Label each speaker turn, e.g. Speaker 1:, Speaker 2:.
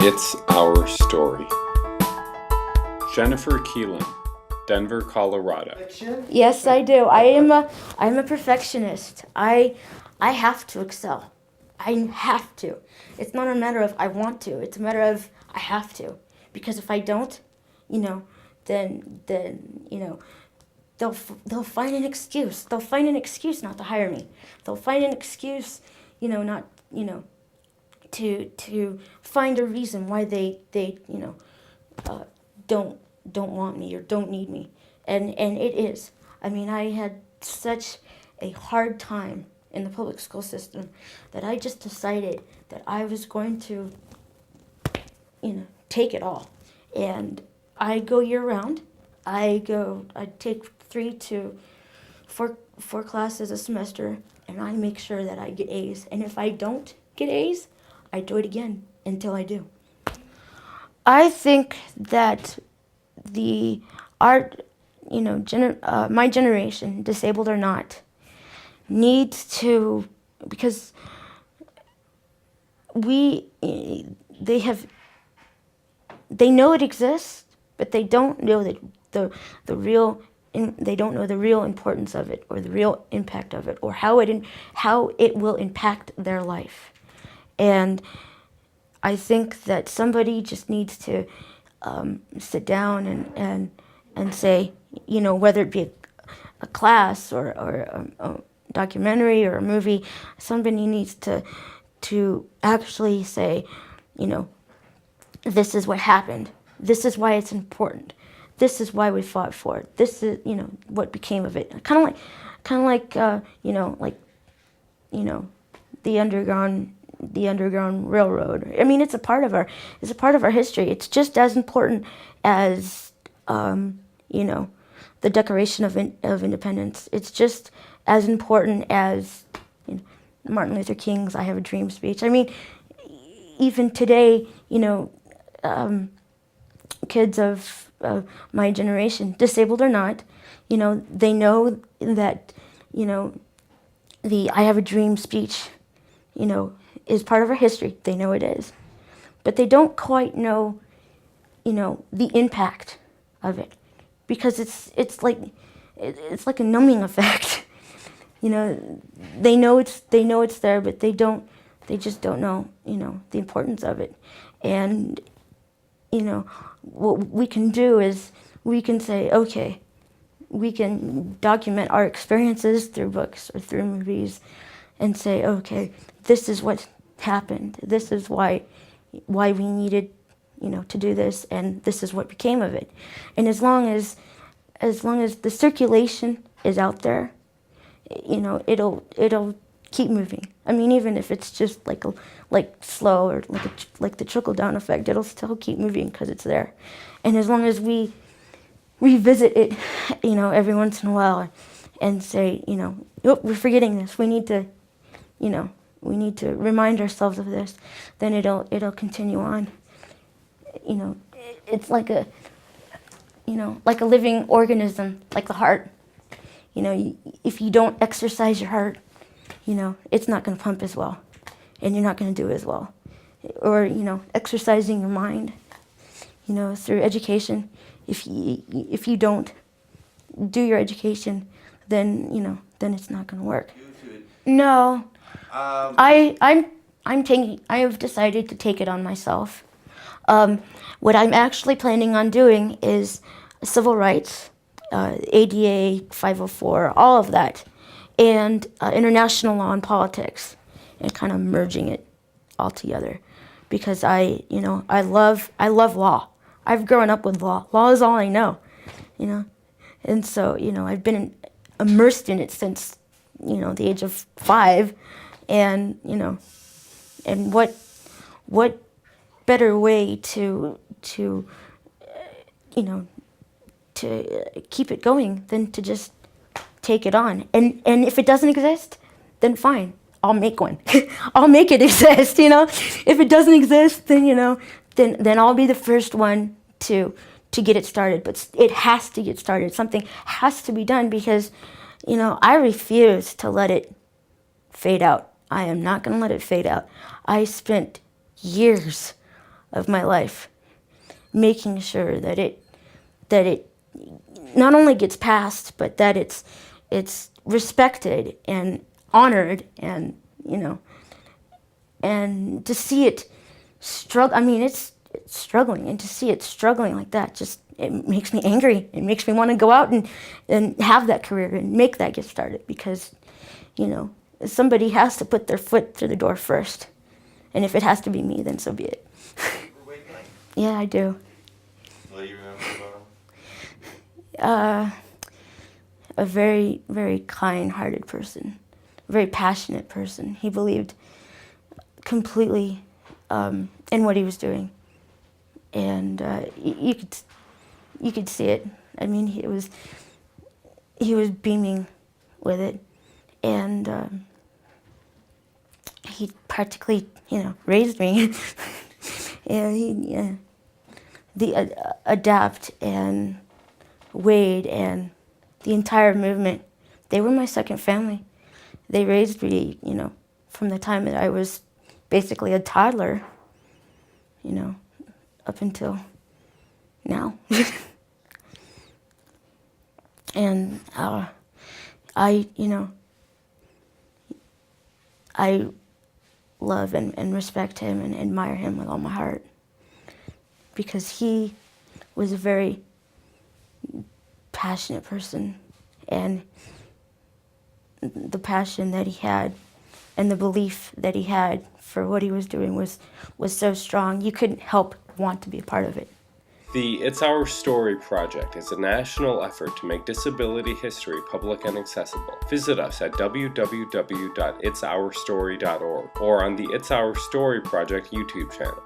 Speaker 1: It's Our Story. Jennifer Keelan, Denver, Colorado.
Speaker 2: Yes, I do. I'm a perfectionist. I have to excel. I have to. It's not a matter of I want to. It's a matter of I have to. Because if I don't, then they'll find an excuse. They'll find an excuse not to hire me. They'll find an excuse, not to find a reason why they uh, don't want me or don't need me, and it is. I mean, I had such a hard time in the public school system that I just decided that I was going to, take it all, and I go year round. I take 3 to 4 classes a semester, and I make sure that I get A's. And if I don't get A's, I do it again until I do. I think that the art, my generation, disabled or not, needs to, because they know it exists, but they don't know that they don't know the real importance of it, or the real impact of it, or how it will impact their life. And I think that somebody just needs to sit down and say, whether it be a class or a documentary or a movie, somebody needs to actually say, this is what happened. This is why it's important. This is why we fought for it. This is, what became of it. Kind of like the Underground Railroad. I mean, it's a part of our history. It's just as important as the Declaration of Independence. It's just as important as Martin Luther King's "I Have a Dream" speech. I mean, even today, kids of my generation, disabled or not, they know that the "I Have a Dream" speech, is part of our history. They know it is, but they don't quite know, the impact of it, because it's like a numbing effect. They know it's there, but they just don't know, the importance of it. And what we can do is we can say, okay, we can document our experiences through books or through movies, and say, okay, this is what happened. This is why we needed, to do this, and this is what became of it. And as long as the circulation is out there, it'll keep moving. I mean, even if it's just like slow, or like the trickle down effect, it'll still keep moving because it's there. And as long as we revisit it, every once in a while, and say, oh, we're forgetting this. We need to, remind ourselves of this. Then it'll continue on. It's like a living organism, like the heart. If you don't exercise your heart, it's not going to pump as well, and you're not going to do as well. Or, exercising your mind, through education. If you don't do your education, then, then it's not going to work. No. I have decided to take it on myself. What I'm actually planning on doing is civil rights, ADA 504, all of that, and international law and politics, and kind of merging it all together, because I love law. I've grown up with law. Law is all I know, and so I've been immersed in it since the age of 5, and and what better way to keep it going than to just take it on. And if it doesn't exist, then fine, I'll make one. I'll make it exist. If it doesn't exist, then then I'll be the first one to get it started. But it has to get started. Something has to be done, because I refuse to let it fade out. I am not going to let it fade out. I spent years of my life, making sure that it not only gets passed, but that it's respected and honored, and and to see it struggle. I mean, it's struggling, and to see it struggling like that, just it makes me angry. It makes me want to go out and have that career and make that get started, because somebody has to put their foot through the door first, and if it has to be me, then so be it. Yeah, I do.
Speaker 3: What do you remember about him?
Speaker 2: A very, very kind-hearted person, a very passionate person. He believed completely in what he was doing, and you could see it. I mean, he was beaming with it, and he practically, raised me. And Adapt and Wade and the entire movement, they were my second family. They raised me, from the time that I was basically a toddler, up until now. And I love and respect him and admire him with all my heart, because he was a very passionate person, and the passion that he had and the belief that he had for what he was doing was so strong. You couldn't help want to be a part of it.
Speaker 1: The It's Our Story project is a national effort to make disability history public and accessible. Visit us at www.itsourstory.org or on the It's Our Story project YouTube channel.